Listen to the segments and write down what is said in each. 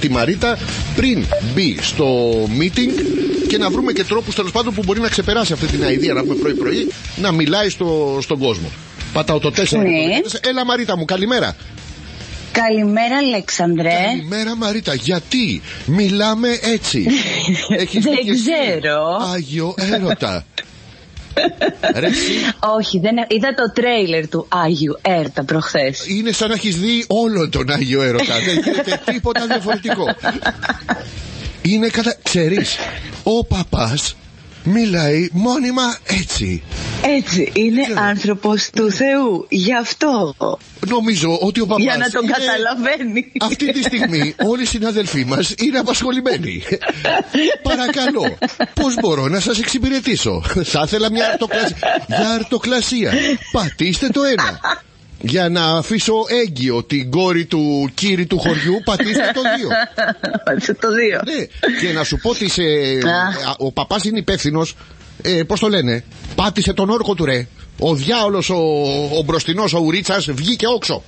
τη Μαρίτα πριν μπει στο meeting και να βρούμε και τρόπους τέλος πάντων που μπορεί να ξεπεράσει αυτή την αηδία, να πούμε πρωί-πρωί, να μιλάει στον κόσμο. Πατάω το 4. Έλα Μαρίτα μου, καλημέρα. Καλημέρα Αλέξανδρε. Καλημέρα Μαρίτα, γιατί μιλάμε έτσι? Δεν ξέρω. Άγιο έρωτα. Όχι, είδα το τρέιλερ του Άγιου Έρωτα προχθές. Είναι σαν να έχεις δει όλο τον Άγιο Έρωτα. Δεν γίνεται τίποτα διαφορετικό. Είναι ξέρεις, ο παπάς μιλάει μόνιμα έτσι. Έτσι, είναι άνθρωπος του Θεού. Γι' αυτό νομίζω ότι ο παπάς, για να τον καταλαβαίνει. Αυτή τη στιγμή όλοι οι συναδελφοί μας είναι απασχολημένοι. Παρακαλώ, πώς μπορώ να σας εξυπηρετήσω? Θα ήθελα μια αρτοκλασία. Για αρτοκλασία πατήστε το 1. Για να αφήσω έγκυο την κόρη του κύριου του χωριού, πατήστε το 2. Πατήστε το 2. Ναι. Και να σου πω ότι ο παπάς είναι υπεύθυνος. Πώς το λένε, πάτησε τον όρκο του ρε. Ο διάολος ο μπροστινός, ο Ουρίτσας, βγήκε όξο.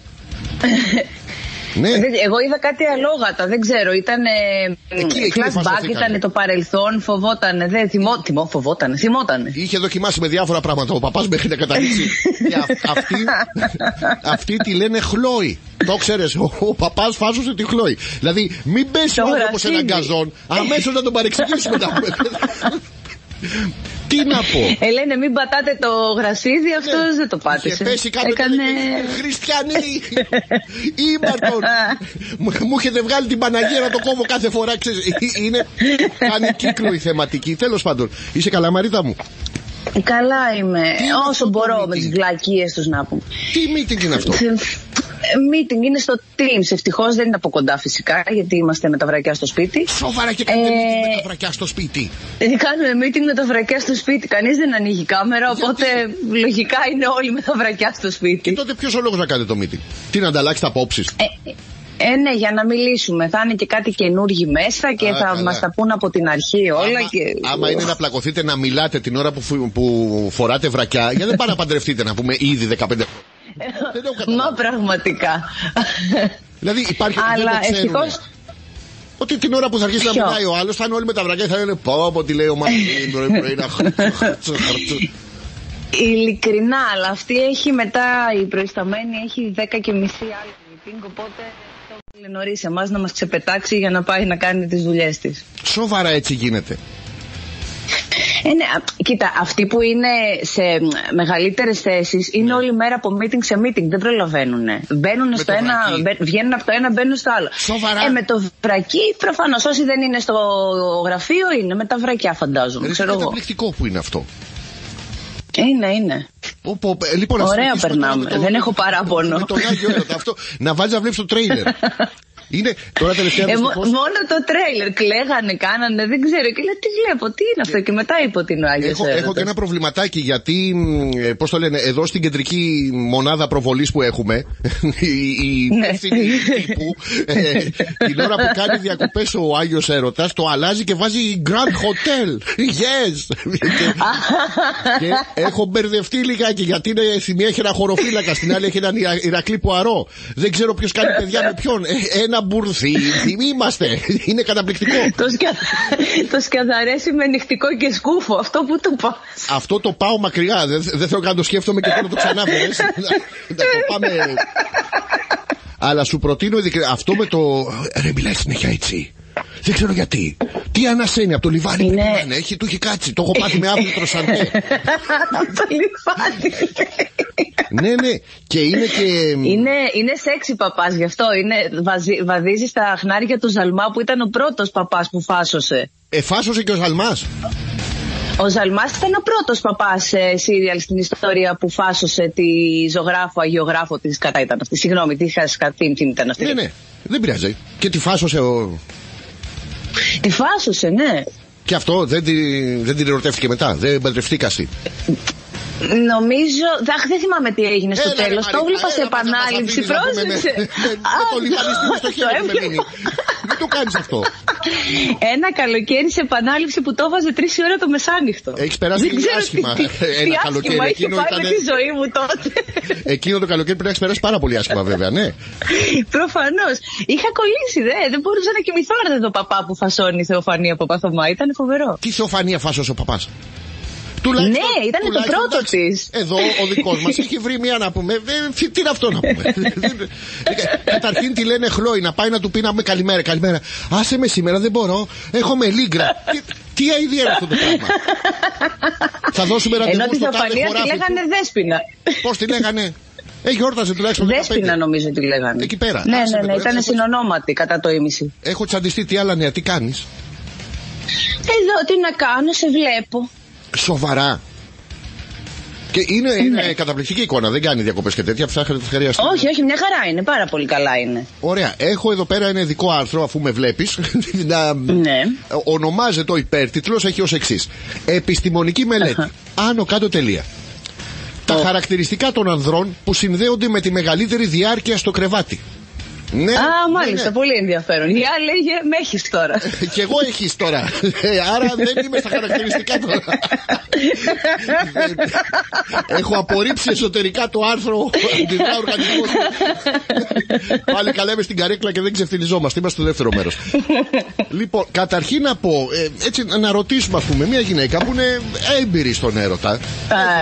Ναι. Εγώ είδα κάτι αλόγατα, δεν ξέρω, ήταν flashback, ήταν το παρελθόν, φοβότανε, θυμότανε. Είχε δοκιμάσει με διάφορα πράγματα ο παπάς μέχρι να καταλήξει. Αυτή τη λένε Χλόη. Το ξέρεις, ο παπάς φάσωσε τη Χλόη. Δηλαδή μην πέσει ο άνθρωπος σε έναν γκαζόν, αμέσως να τον παρεξηγήσουμε. Τι να πω. Λένε μην πατάτε το γρασίδι, αυτός δεν το πάτησε. Είχε πέσει κάτω χριστιανοί ήμαρτον. Μου έχετε βγάλει την Παναγία να το κόβω κάθε φορά. Είναι, κάνει κύκλο η θεματική. Τέλος πάντων, είσαι καλά Μαρίτα μου? Καλά είμαι, όσο μπορώ με τις βλακίες τους να πούμε. Τι meeting είναι αυτό? Meeting είναι στο Teams. Ευτυχώς δεν είναι από κοντά φυσικά, γιατί είμαστε με τα βρακιά στο σπίτι. Σοβαρά και κάνετε meeting με τα βρακιά στο σπίτι? Κάνουμε meeting με τα βρακιά στο σπίτι. Κανείς δεν ανοίγει κάμερα, οπότε λογικά είναι όλοι με τα βρακιά στο σπίτι. Και τότε ποιος ο λόγος να κάνετε το meeting? Τι, να ανταλλάξετε απόψεις? Ναι, για να μιλήσουμε. Θα είναι και κάτι καινούργοι μέσα και θα μας τα πούν από την αρχή όλα. Άμα είναι να πλακωθείτε να μιλάτε την ώρα που φοράτε βρακιά, γιατί δεν πάνε να παντρευτείτε, να πούμε, ήδη 15 χρόνια. Μα πραγματικά. Δηλαδή υπάρχει. Αλλά ευτυχώς. Ότι την ώρα που θα αρχίσει να μιλάει ο άλλος θα είναι όλοι με τα βρακιά και θα λένε πω τι λέει ο Μαρτίν πρωί. Ειλικρινά, αλλά αυτή έχει μετά, η προϊσταμένη έχει 10:30 άλλη meeting, οπότε το έβαλε νωρίς εμάς να μας ξεπετάξει για να πάει να κάνει τις δουλειές της. Σοβαρά έτσι γίνεται? Ναι, κοίτα, αυτοί που είναι σε μεγαλύτερες θέσεις είναι όλη μέρα από meeting σε meeting, δεν προλαβαίνουν. Μπαίνουν στο ένα, βγαίνουν από το ένα, μπαίνουν στο άλλο. Σοβαρά. Με το βρακί, προφανώς όσοι δεν είναι στο γραφείο είναι με τα βρακιά, φαντάζομαι. Είναι καταπληκτικό που είναι αυτό. Είναι. Λοιπόν, ωραία περνάμε, δεν έχω παράπονο. Με τον Άγιο Έρωτα αυτό, να βάζεις να βλέπεις το τρέιλερ. Είναι τώρα τελευταία μόνο το τρέιλερ κλαίγανε, κάνανε, δεν ξέρω. Και λέω τι βλέπω, τι είναι αυτό. Και μετά είπε ότι είναι ο Άγιος Έρωτας. Έχω και ένα προβληματάκι, γιατί πώς το λένε, εδώ στην κεντρική μονάδα προβολής που έχουμε, η υπεύθυνη τύπου, την ώρα που κάνει διακοπές ο Άγιος Έρωτας, το αλλάζει και βάζει Grand Hotel. Yes! Και έχω μπερδευτεί λιγάκι, γιατί είναι στη μία έχει ένα χωροφύλακα, στην άλλη έχει έναν Ηρακλή Πουαρό. Δεν ξέρω ποιος κάνει παιδιά με ποιον. Ένα μπουρθί, είμαστε. Είναι καταπληκτικό. Το σκιαδαρέσι με νυχτικό και σκούφο. Αυτό που το πας? Αυτό το πάω μακριά. Δεν θέλω καν να το σκέφτομαι και θέλω να το ξανάφερες. Να το πάμε. Αλλά σου προτείνω αυτό με το. Ρε, μιλάει συνέχεια έτσι. Δεν ξέρω γιατί. Τι ανασένει από το λιβάνι που είναι. Του έχει κάτσει. Το έχω πάθει με άπλητρο σαντέ. Από το λιβάνι. Ναι. Και είναι και. Είναι σεξι παπάς, γι' αυτό. Βαδίζει στα χνάρια του Ζαλμά που ήταν ο πρώτος παπάς που φάσωσε. Φάσωσε και ο Ζαλμάς. Ο Ζαλμάς ήταν ο πρώτος παπάς σύριαλ στην ιστορία που φάσωσε τη ζωγράφο, αγιογράφο της κατά ήταν αυτή. Συγγνώμη, τι ήταν αυτή. Ναι, δεν πειράζει. Και τη φάσωσε Τη φάσωσε, ναι. Και αυτό δεν την ερωτεύτηκε μετά, δεν παντρευτήκασαι? Νομίζω, δεν θυμάμαι τι έγινε στο τέλος. Το βλέπα σε επανάληψη. Πρόσεξε. Το λιβάνι στο χέρι μου με μείνει. Μην το κάνεις αυτό. Ένα καλοκαίρι σε επανάληψη που το έβαζε 3 η ώρα το μεσάνυχτο. Έχεις περάσει πολύ άσχημα. Ένα καλοκαίρι. Είχε πάει με τη ζωή μου τότε. Εκείνο το καλοκαίρι πρέπει να έχεις περάσει πάρα πολύ άσχημα, βέβαια, ναι. Προφανώς. Είχα κολλήσει, δεν μπορούσα να κοιμηθώ άρθε το παπά που φασώνει η Θεοφανία Παπαθωμά. Ήταν φοβερό. Τι Θεοφανία φάσωσε ο παπάς? Ναι, ήταν το πρώτο της. Εδώ ο δικός μας έχει βρει μία να πούμε. Τι είναι αυτό να πούμε? Καταρχήν τη λένε Χλόη να πάει να του πει να πούμε καλημέρα. Καλημέρα. Άσε με σήμερα, δεν μπορώ. Έχω μελίγκρα. Τι αηδία είναι αυτό το πράγμα? Θα δώσουμε ραντεβού στο τάδε χωράφι. Ενώ τη Θεοφανία τη λέγανε Δέσποινα. Πώς τη λέγανε? Γιόρταζε τουλάχιστον. Δέσποινα νομίζω τη λέγανε. Εκεί πέρα. Ναι, ήταν συνονόματη κατά το ήμιση. Έχω τσαντιστεί. Τι άλλα νέα, τι κάνεις? Εδώ τι να κάνω, σε βλέπω. Σοβαρά? Και είναι καταπληκτική εικόνα, δεν κάνει διακοπές και τέτοια. Χρειάζεται. Όχι, μια χαρά είναι, πάρα πολύ καλά είναι. Ωραία. Έχω εδώ πέρα ένα ειδικό άρθρο, αφού με βλέπεις. Ναι. Ονομάζεται ο υπέρτιτλος, έχει ως εξής: επιστημονική μελέτη. Άνω κάτω τελεία. Τα χαρακτηριστικά των ανδρών που συνδέονται με τη μεγαλύτερη διάρκεια στο κρεβάτι. Ναι, μάλιστα, πολύ ενδιαφέρον. Η άλλη λέγε με έχεις τώρα. Κι εγώ έχεις τώρα. Άρα δεν είμαι στα χαρακτηριστικά τώρα. Έχω απορρίψει εσωτερικά το άρθρο. Αντιδρά οργανισμός. Πάλι καλά είμαι στην καρέκλα και δεν ξεφτυλιζόμαστε. Είμαστε στο δεύτερο μέρος. Λοιπόν, καταρχήν να πω, έτσι να ρωτήσουμε, ας πούμε, μια γυναίκα που είναι έμπειρη στον έρωτα.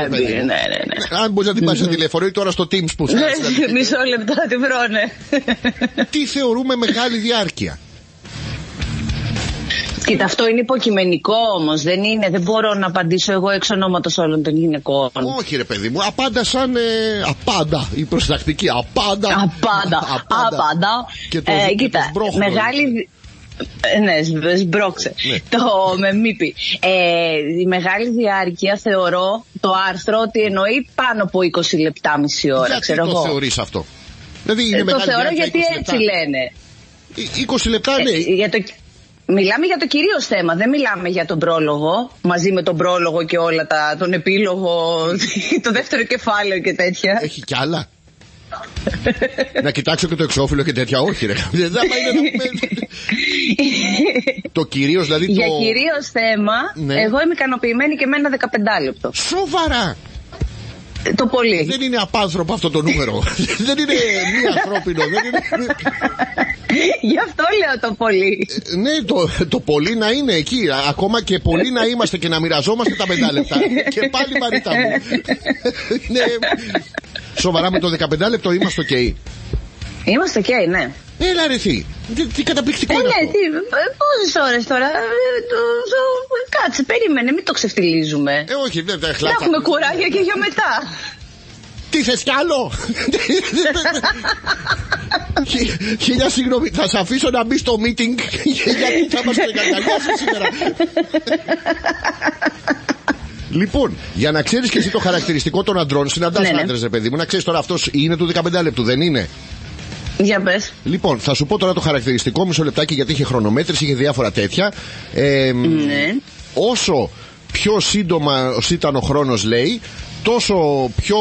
Έμπειρη, ναι. Αν μπορείς να την πάρεις σε τηλεφορείο ή τώρα στο Teams που θα. Μισό λεπτό να τη βρώνε. Τι θεωρούμε μεγάλη διάρκεια? Κοίτα, αυτό είναι υποκειμενικό όμως, δεν μπορώ να απαντήσω εγώ εξ ονόματος όλων των γυναικών. Όχι ρε παιδί μου, απάντα σαν απάντα, η προστακτική, απάντα. Και το κοίτα, μεγάλη. Ναι, σμπρώξε. Ναι. Το με μήπη. Η μεγάλη διάρκεια θεωρώ το άρθρο ότι εννοεί πάνω από 20 λεπτά, μισή ώρα. Γιατί ξέρω το εγώ. θεωρείς αυτό? Δηλαδή είναι το θεωρώ γιατί έτσι λένε. 20 λεπτά, ναι. Μιλάμε για το κυρίως θέμα, δεν μιλάμε για τον πρόλογο, μαζί με τον πρόλογο και όλα τον επίλογο, το δεύτερο κεφάλαιο και τέτοια. Έχει κι άλλα? Να κοιτάξω και το εξώφυλλο και τέτοια, όχι ρε. Το κυρίως δηλαδή. Για κυρίως θέμα, ναι. Εγώ είμαι ικανοποιημένη και με ένα 15 λεπτό. Σοβαρά? Το πολύ. Δεν είναι απάνθρωπο αυτό το νούμερο. Δεν είναι μη ανθρώπινο. Γι' αυτό λέω το πολύ. Ναι, το πολύ να είναι εκεί. Ακόμα και πολύ να είμαστε και να μοιραζόμαστε τα 5 λεπτά. Και πάλι Μαρίτα μου. Σοβαρά με το 15 λεπτό είμαστε ok? Είμαστε ok, ναι. Έλα ρε θη. Τι καταπληκτικό είναι αυτό. Πόσες ώρες τώρα? Κάτσε, περίμενε, μην το ξεφτιλίζουμε. Όχι, δεν τα χλάφα. Έχουμε κουράγια και για μετά. Τι θες κι άλλο? Χίλια συγγνώμη, θα σε αφήσω να μπει στο meeting γιατί θα μας αγκαλιάσει σήμερα. Λοιπόν, για να ξέρεις και εσύ το χαρακτηριστικό των αντρών, συναντάς άντρες ρε παιδί μου, να ξέρεις τώρα αυτός είναι του 15 λεπτού, δεν είναι? Για πες. Λοιπόν, θα σου πω τώρα το χαρακτηριστικό, μισό λεπτάκι, γιατί είχε χρονομέτρηση, είχε διάφορα τέτοια. Ναι. Όσο πιο σύντομα ήταν ο χρόνος, λέει, τόσο πιο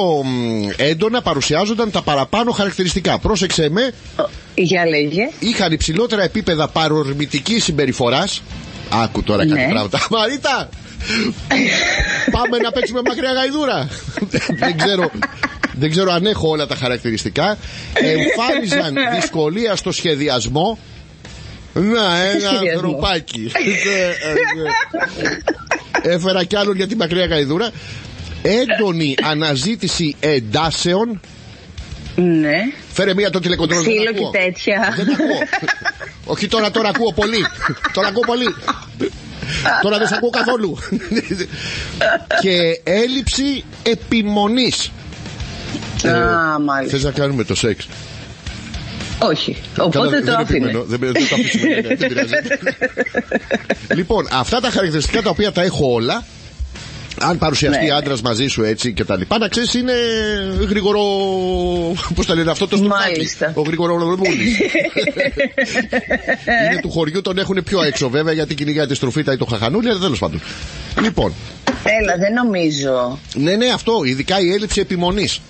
έντονα παρουσιάζονταν τα παραπάνω χαρακτηριστικά. Πρόσεξε με. Για λέγε. Είχαν υψηλότερα επίπεδα παρορμητικής συμπεριφοράς. Άκου τώρα κάτι πράγματα. Μαρίτα! Πάμε να παίξουμε μακριά γαϊδούρα. Δεν ξέρω αν έχω όλα τα χαρακτηριστικά. Εμφάνιζαν δυσκολία στο σχεδιασμό. Να, ένα ανθρωπάκι. Έφερα κι άλλον για την μακριά γαϊδούρα. Έντονη αναζήτηση εντάσεων. Ναι. Φέρε μία το τηλεκοντρόλ. Ξύλο και τέτοια. Δεν ακούω. Όχι τώρα ακούω πολύ. Τώρα ακούω πολύ. Τώρα δεν σε ακούω καθόλου. Και έλλειψη επιμονής. Μάλιστα. Θες να κάνουμε το σεξ? Όχι, οπότε το αφήνω. Δεν το αφήσουμε, δεν πειράζει. Λοιπόν, αυτά τα χαρακτηριστικά τα οποία τα έχω όλα, αν παρουσιαστεί άντρας μαζί σου έτσι και τα λοιπά, να ξέρεις είναι γρήγορο. Πώς τα λένε αυτό το στουφάκι? Ο γρηγορολομούλης. Είναι του χωριού, τον έχουν πιο έξω βέβαια, γιατί κυνηγάει τη στρουφίτα ή το χαχανούλι, αλλά τέλος πάντων. Λοιπόν. Έλα, δεν νομίζω. Ναι, αυτό, ειδικά η έλλειψη επιμονής.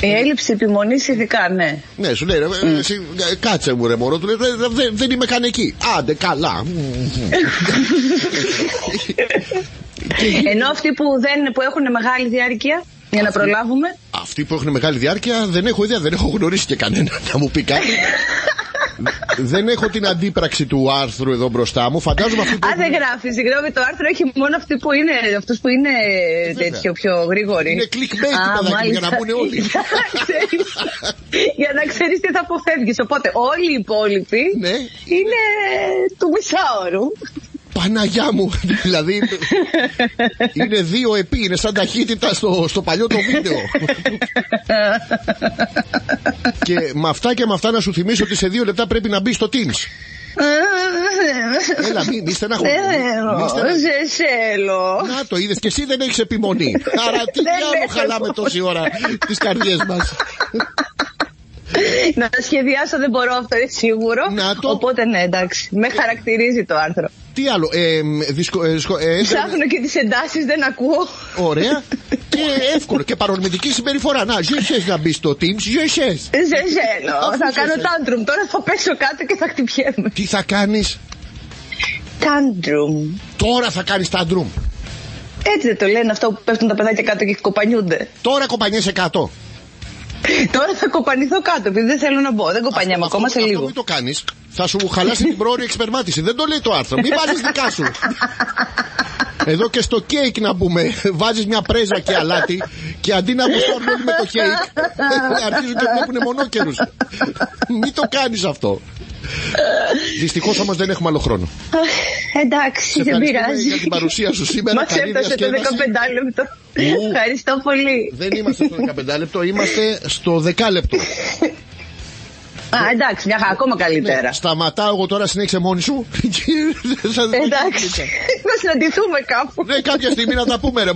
Η έλλειψη επιμονής ειδικά, ναι. Ναι, σου λέει, κάτσε μου ρε μωρό, του λέει, δεν είμαι καν εκεί. Άντε, καλά. Ενώ αυτοί που έχουν μεγάλη διάρκεια, για να προλάβουμε. Αυτοί που έχουν μεγάλη διάρκεια δεν έχω ιδέα, δεν έχω γνωρίσει και κανένα να μου πει κάτι. Δεν έχω την αντίπραξη του άρθρου εδώ μπροστά μου. Φαντάζομαι αυτοί που. Δεν γράφει, συγγνώμη, το άρθρο έχει μόνο αυτούς που είναι τέτοιο πιο γρήγοροι. Είναι clickbait, παιδάκι, για να πούνε όλοι. Για να ξέρεις τι θα αποφεύγεις. Οπότε όλοι οι υπόλοιποι είναι του μισάωρου. Παναγιά μου, δηλαδή είναι 2 επί, είναι σαν ταχύτητα στο παλιό το βίντεο. Και με αυτά να σου θυμίσω ότι σε 2 λεπτά πρέπει να μπει στο Teams. Έλα, μη στεναχωρείς. Να το είδες και εσύ, δεν έχεις επιμονή. Άρα τι διάλογο χαλάμε τόση ώρα τις καρδιές μας. Να σχεδιάσω δεν μπορώ, αυτό είναι σίγουρο. Οπότε ναι, εντάξει, με χαρακτηρίζει το άρθρο. Τι άλλο, ψάχνω και τις εντάσεις, δεν ακούω. Ωραία. Και εύκολο και παρορμητική συμπεριφορά. Να, ζεσές να μπει στο Teams, ζεσές. Θα κάνω τάντρουμ, τώρα θα πέσω κάτω και θα χτυπιέμαι. Τι θα κάνεις? Τάντρουμ. Τώρα θα κάνεις τάντρουμ. Έτσι δεν το λένε αυτό που πέφτουν τα παιδάκια κάτω και κοπανιούνται? Τώρα κοπανιέσαι κάτω. Τώρα θα κοπανηθώ κάτω, επειδή δεν θέλω να μπω. Δεν κοπανιάμαι ακόμα, σε λίγο. Αυτό μην το κάνεις. Θα σου χαλάσει την πρόωρη εξπερμάτιση. Δεν το λέει το άρθρο. Μην βάλεις δικά σου. Εδώ και στο κέικ να πούμε, βάζεις μια πρέζα και αλάτι και αντί να γουστάρουν όλοι με το κέικ, αρχίζουν και βλέπουν μονόκερους. Μην το κάνεις αυτό. Δυστυχώς όμως δεν έχουμε άλλο χρόνο. Εντάξει, δεν πειράζει. Για την παρουσία σου σήμερα. Μας έφτασε το 15 λεπτό. Ευχαριστώ πολύ. Δεν είμαστε στο 15 λεπτό, είμαστε στο 10 λεπτό. Εντάξει, μια ακόμα καλύτερα. Ναι, σταματάω εγώ τώρα, συνέχισε μόνη σου. Εντάξει, να συναντηθούμε κάπου. Ναι, κάποια στιγμή να τα πούμε ρε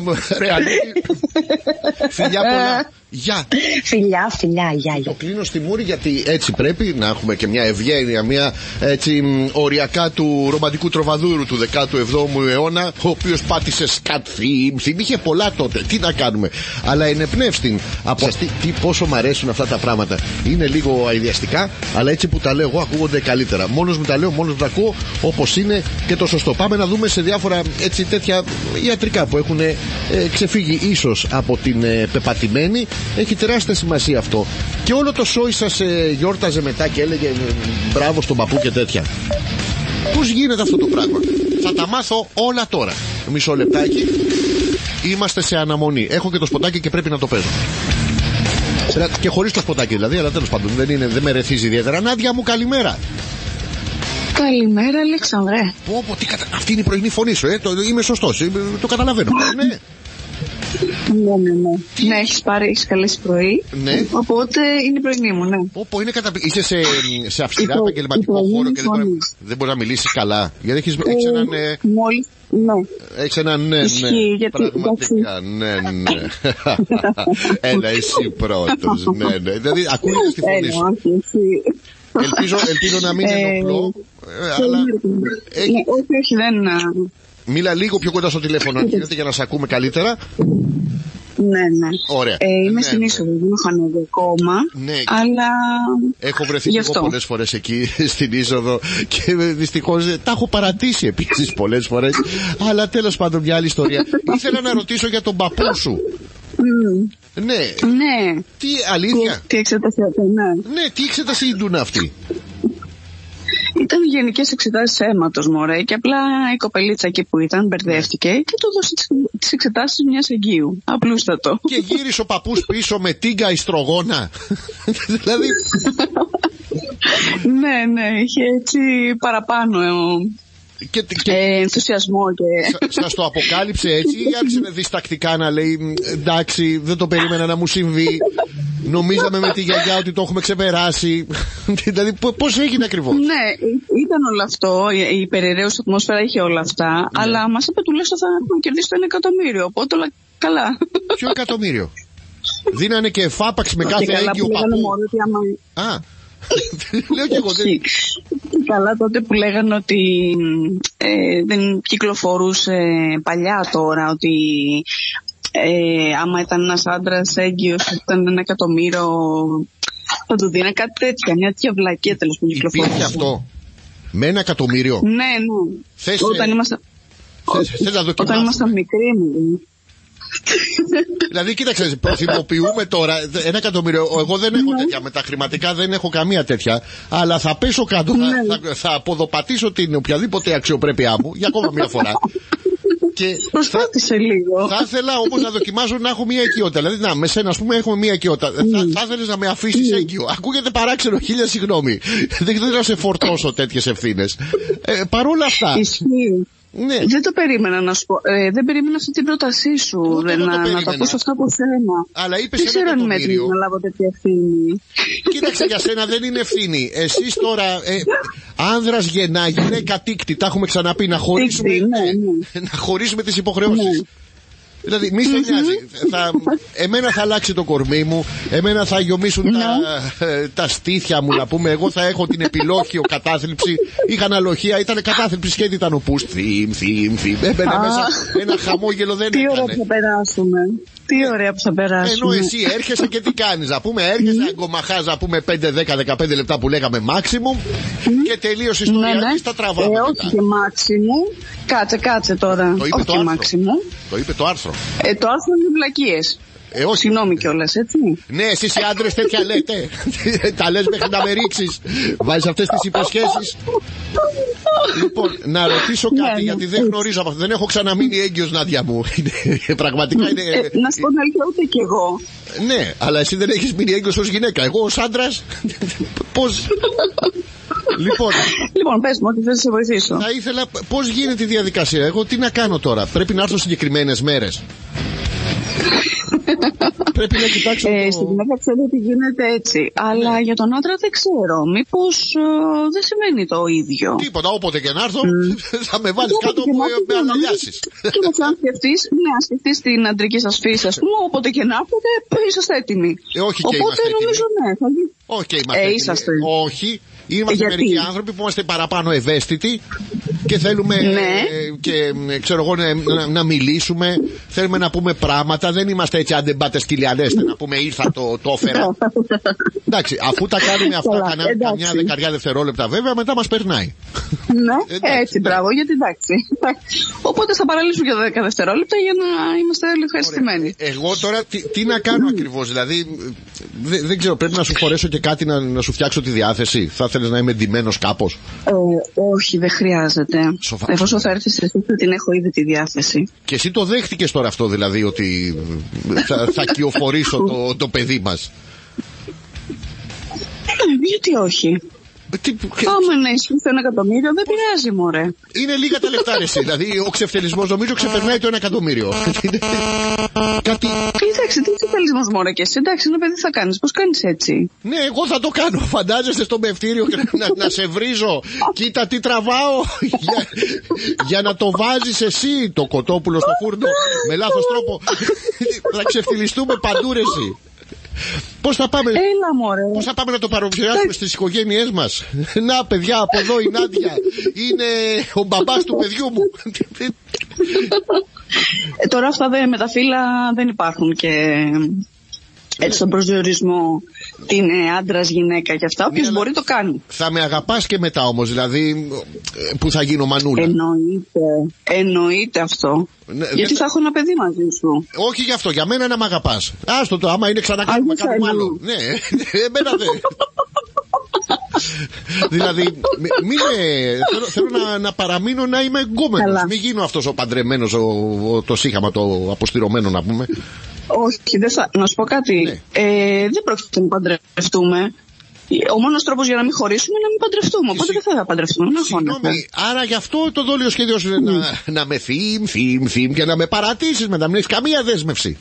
Φιλιά πολλά. Γεια. Φιλιά, γεια. Το κλείνω στη μούρη γιατί έτσι πρέπει να έχουμε και μια ευγένεια, μια έτσι οριακά του ρομαντικού τροβαδούρου του 17ου αιώνα, ο οποίος πάτησε σκατ theme, είχε πολλά τότε, τι να κάνουμε. Αλλά ενεπνεύστην από τι πόσο μ' αρέσουν αυτά τα πράγματα. Είναι λίγο αηδιαστικά, αλλά έτσι που τα λέω εγώ ακούγονται καλύτερα. Μόνος μου τα λέω, μόνος μου τα ακούω όπως είναι και το σωστό. Πάμε να δούμε σε διάφορα έτσι τέτοια ιατρικά που έχουν ξεφύγει ίσως από την πεπατημένη. Έχει τεράστια σημασία αυτό. Και όλο το σόι σας γιόρταζε μετά και έλεγε μπράβο στον παππού και τέτοια. Πώς γίνεται αυτό το πράγμα? Θα τα μάθω όλα τώρα. Μισό λεπτάκι. Είμαστε σε αναμονή. Έχω και το σποτάκι και πρέπει να το παίζω. Και χωρίς το σποτάκι δηλαδή, αλλά τέλος πάντων δεν με ρεθίζει ιδιαίτερα. Νάντια μου, καλημέρα. Καλημέρα, Αλέξανδρε. Αυτή είναι η πρωινή φωνή σου, είμαι σωστός, το καταλαβαίνω. Ναι. Ναι, έχεις πάρει, έχεις καλέσει πρωί. Ναι. Οπότε είναι η πρωινή μου, ναι. Είναι είσαι σε αυστηρά επαγγελματικό χώρο και δεν μπορείς να μιλήσεις καλά. Γιατί έχεις έναν. Μόλις. Ναι. Έχεις έναν ναι. Πραγματικά, ναι. Έλα, εσύ πρώτος. Ναι. Δηλαδή, ακούγεται στη φωνή σου. Ελπίζω να μην ενοχλώ. Όχι, δεν. Μίλα λίγο πιο κοντά στο τηλέφωνο, για να σε ακούμε καλύτερα. Ναι. Ωραία. Είμαι στην είσοδο, δεν έχω ανέβει ακόμα. Ναι. Αλλά. Έχω βρεθεί εγώ πολλές φορές εκεί στην είσοδο και δυστυχώς τα έχω παρατήσει επίσης πολλές φορές. Αλλά τέλος πάντων, μια άλλη ιστορία. Ήθελα να ρωτήσω για τον παππού σου. Ναι. Τι αλήθεια? Τι εξέταση ναι. Ναι, τι εξέταση ήμουν αυτή? Ήταν γενικές εξετάσεις αίματος, μωρέ, και απλά η κοπελίτσα εκεί που ήταν μπερδεύτηκε και του δώσε τις εξετάσεις μιας εγγύου. Απλούστατο. Και γύρισε ο παππούς πίσω με τίγκα ιστρογόνα. Δηλαδή. Ναι, είχε έτσι παραπάνω ενθουσιασμό και. Σας το αποκάλυψε έτσι ή άρχισε διστακτικά να λέει εντάξει, δεν το περίμενα να μου συμβεί, νομίζαμε με τη γιαγιά ότι το έχουμε ξεπεράσει? Δηλαδή πώς έγινε ακριβώς? Ναι, ήταν όλο αυτό, η περιραίωση ατμόσφαιρα είχε όλα αυτά, αλλά μας είπε τουλάχιστον θα έχουμε κερδίσει το 1 εκατομμύριο, οπότε όλα καλά. Ποιο εκατομμύριο? Δίνανε και φάπαξ με κάθε έγκυο παππού? Λέω και εγώ. Καλά, τότε που λέγανε ότι δεν κυκλοφορούσε παλιά τώρα, ότι άμα ήταν ένας άντρας έγκυος, ήταν 1 εκατομμύριο, θα του δίνει κάτι τέτοια, μια τέτοια βλακία τέλος που κυκλοφορεί. Υπήρχε αυτό, με 1 εκατομμύριο. Ναι. Όταν ήμασταν μικροί. Δηλαδή, κοίταξε, προθυμοποιούμε τώρα 1 εκατομμύριο. Εγώ δεν έχω τέτοια. Με τα χρηματικά δεν έχω καμία τέτοια. Αλλά θα πέσω κάτω, θα αποδοπατήσω την οποιαδήποτε αξιοπρέπειά μου για ακόμα μια φορά. Προσπάθησε λίγο. Θα ήθελα όμως να δοκιμάζω να έχω μια οικειότητα. Δηλαδή, με σένα, ας πούμε, έχουμε μια οικειότητα. Θα ήθελες να με αφήσεις έγκυο. Ακούγεται παράξενο, χίλια συγγνώμη. Δεν θέλω να σε φορτώσω τέτοιες ευθύνες. Παρόλα αυτά. Ισχύει. Ναι. Δεν το περίμενα να σου πω. Δεν περίμενα αυτή την πρότασή σου. Να το ακούσω αυτό από σένα. Αλλά είπες δεν ξέρω αν είμαι έτοιμη να λάβω τέτοια ευθύνη. Κοίταξε, για σένα δεν είναι ευθύνη. Εσείς τώρα, άνδρας γεννά, γυναίκα τίκτη. Τα έχουμε ξαναπεί, να χωρίσουμε, να χωρίσουμε τις υποχρεώσεις. Δηλαδή, μη σε νοιάζει. Εμένα θα αλλάξει το κορμί μου, εμένα θα γιομίσουν τα στήθια μου, να πούμε. Εγώ θα έχω την επιλόχιο κατάθλιψη. Είχα αναλογία, ήταν κατάθλιψη και ήταν ο πούς. Έμπαινε μέσα ένα χαμόγελο, δεν έκανε. Τι ωραία που θα περάσουμε. Τι ωραία που θα περάσουμε. Ενώ εσύ έρχεσαι και τι κάνεις, να πούμε, έρχεσαι να γκομαχάς, να πούμε 5, 10, 15 λεπτά που λέγαμε maximum και τελείωσε η ιστορία της, τα τραβάμε. Όχι και maximum. Κάτσε τώρα. Το είπε όχι το maximum. Το είπε το άρθρο. Το άρθρο είναι βλακίες. Συγγνώμη κιόλας, έτσι. Ναι, εσείς οι άντρες τέτοια λέτε. Τα λες μέχρι να με ρίξεις. Βάζεις αυτές τις υποσχέσεις. Λοιπόν, να ρωτήσω κάτι, γιατί δεν γνωρίζω από αυτό. Δεν έχω ξαναμείνει έγκυος, Νάντια μου. Πραγματικά είναι. Να σου πω την αλήθεια, ούτε κι εγώ. Ναι, αλλά εσύ δεν έχεις μείνει έγκυος ως γυναίκα. Εγώ ως άντρας. Πώς. Λοιπόν, πες μου ότι θες να σε βοηθήσω. Θα ήθελα, πώς γίνεται η διαδικασία. Εγώ τι να κάνω τώρα. Πρέπει να έρθω συγκεκριμένες μέρες. Πρέπει να κοιτάξω. Στην γυναίκα ξέρω ότι γίνεται έτσι. Αλλά για τον άντρα δεν ξέρω. Μήπως δεν σημαίνει το ίδιο. Τίποτα, όποτε και να έρθω, θα με βάλεις κάτω με αναλιάσεις. Κοίταξε, αν σκεφτείς την αντρική σας φύση, ας πούμε, όποτε και να έρθετε, είσαστε έτοιμοι. Όχι και οπότε νομίζω ναι. Όχι και είμαστε έτοιμοι. Όχι. Είμαστε μερικοί άνθρωποι που είμαστε παραπάνω ευαίσθητοι και θέλουμε και, ξέρω εγώ, να μιλήσουμε, θέλουμε να πούμε πράγματα, δεν είμαστε έτσι αντεμπάτες κυλιανέστε, να πούμε ήρθα το έφερα. Εντάξει, αφού τα κάνουμε αυτά καμιά δεκαριά δευτερόλεπτα βέβαια, μετά μας περνάει. Ναι, έτσι, μπράβο, γιατί εντάξει. Οπότε θα παραλύσουμε για 10 δευτερόλεπτα για να είμαστε όλοι ευχαριστημένοι. Εγώ τώρα τι να κάνω ακριβώς, δηλαδή δεν ξέρω, πρέπει να σου φορέσω και κάτι να σου φτιάξω τη διάθεση. Θα ήθελες να είμαι ντυμένος κάπως? Όχι, δεν χρειάζεται. Εφόσον θα έρθεις εσύ, θα την έχω ήδη τη διάθεση. Και εσύ το δέχτηκες τώρα αυτό, δηλαδή, ότι θα κυοφορήσω το παιδί μας? Γιατί όχι? Άμα να ισχύει το 1 εκατομμύριο, δεν πειράζει, μωρέ. Είναι λίγα τα λεφτά, εσύ. Δηλαδή, ο ξεφτελισμός νομίζω ξεπερνάει το 1 εκατομμύριο. Κάτι. Εντάξει, τι ξεφτελισμός, μωρέ, και εσύ. Εντάξει, ένα παιδί θα κάνεις. Πώς κάνεις έτσι? Ναι, εγώ θα το κάνω. Φαντάζεστε στο μευτήριο να σε βρίζω. Κοίτα τι τραβάω. Για να το βάζεις εσύ το κοτόπουλο στο φούρνο με λάθος τρόπο. Θα ξεφτυλιστούμε παντού, ρε εσύ. Πώς θα πάμε, πώς θα πάμε να το παρουσιάσουμε στις οικογένειές μας? Να, παιδιά, από εδώ η Νάντια είναι ο μπαμπάς του παιδιού μου. Τώρα αυτά με τα φύλλα δεν υπάρχουν και έτσι στον προσδιορισμό τι είναι άντρας, γυναίκα και αυτά. Όποιος μπορεί το κάνει. Θα με αγαπάς και μετά όμως, δηλαδή που θα γίνω μανούλα? Εννοείται αυτό. Γιατί θα έχω ένα παιδί μαζί σου. Όχι γι' αυτό, για μένα να μ' αγαπάς. Άστο το, άμα είναι ξανά κάνουμε κάτι άλλο. Ναι, εμένα δεν. Δηλαδή, θέλω να παραμείνω να είμαι γκόμενος. Μην γίνω αυτός ο παντρεμένος, το σύγχαμα, το αποστηρωμένο, να πούμε. Όχι, να σου πω κάτι. Ναι. Δεν πρόκειται να παντρευτούμε. Ο μόνος τρόπος για να μην χωρίσουμε είναι να μην παντρευτούμε. Οπότε δεν θα παντρευτούμε. Συγγνώμη, άρα γι' αυτό το δόλιο σχέδιο σου είναι να με θύμ και να με παρατήσεις μετά. Μην έχεις καμία δέσμευση.